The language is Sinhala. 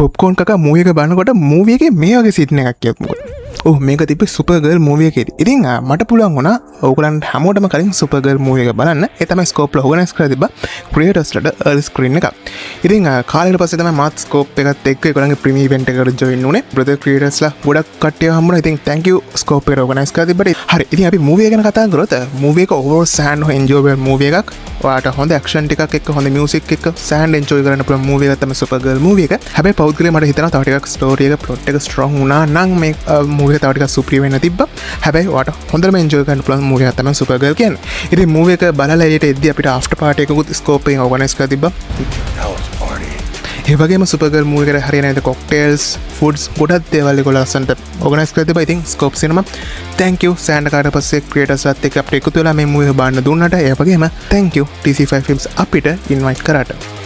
පොප්කෝන් කකා මූවි එක බලනකොට මූවි එකේ මේ වගේ සීන් එකක් කියමුකෝ. ඕ මේක තිබ්බේ සුපර්ගර්ල් මූවි එකේ. ඉතින් මට පුළුවන් වුණා ඕගලන්ට හැමෝටම කලින් සුපර්ගර්ල් මූවි එක බලන්න. ඒ තමයි ස්කෝප් ලා ඕගනයිස් කරලා තිබ්බා ක්‍රියේටර්ස්ලට early screen එකක්. ඉතින් කාලෙකට පස්සේ තමයි මාත් ස්කෝප් එකත් එක්ක ඒගොල්ලන්ගේ ප්‍රීමියර් ඉවෙන්ට් එකට join වුණේ. බ්‍රදර් ක්‍රියේටර්ස්ලා ගොඩක් කට්ටිය හම්බුණා. ඉතින් thank you ස්කෝප් එකට ඕගනයිස් කරලා තිබ්බට. හරි. ඉතින් අපි මූවි එක ගැන කතා කරොත් මූවි එක overall සෑන් enjoyable මූවි එකක්. ඔයාලට හොඳ ඇක්ෂන් ටිකක් එක්ක හොඳ මියුසික් එක්ක සෑන් එන්ජොයි කරන්න පුළුවන් මූවි එකක් තමයි සුපර්ගර්ල් මූවි එක. හැබැයි පෞද්ගලිකව මට හිතෙනවා තව ටිකක් ස්ටෝරි එක ප්ලොට් එක ස්ට්‍රොං වුණා නම් මේ මූවි එක තව ටිකක් සුපිරි වෙන්න තිබ්බා. හැබැයි ඔයාලට හොඳටම එන්ජොයි කරන්න පුළුවන් මූවි එකක් තමයි සුපර්ගර්ල් කියන්නේ. ඉතින් මූවි එක බලලා ඊට එද්දි අපිට ආෆ්ටර් පාර්ටි එකකුත් ස්කෝප් එකෙන් ඕගනයිස් කරලා තිබ්බා. ඒ වගේම සුපර්ගර්ල් මූවි එකට හරියන විදිහට කොක්ටේල්ස් ෆුඩ්ස් ගොඩක් දේවල් ඒගොල්ලෝ ලස්සනට ඕගනයිස් කරලා තිබ්බා. ඉතින් ස්කෝප් සිනමා thank you සෑන්ඩ් කාට පස්සේ ක්‍රියේටර්ස්ලාත් එක්ක අපිට එකතු වෙලා මේ මූවි එක බලන්න දුන්නාට. ඒ වගේම thank you TC5 Films අපිට ඉන්වයිට් කරාට.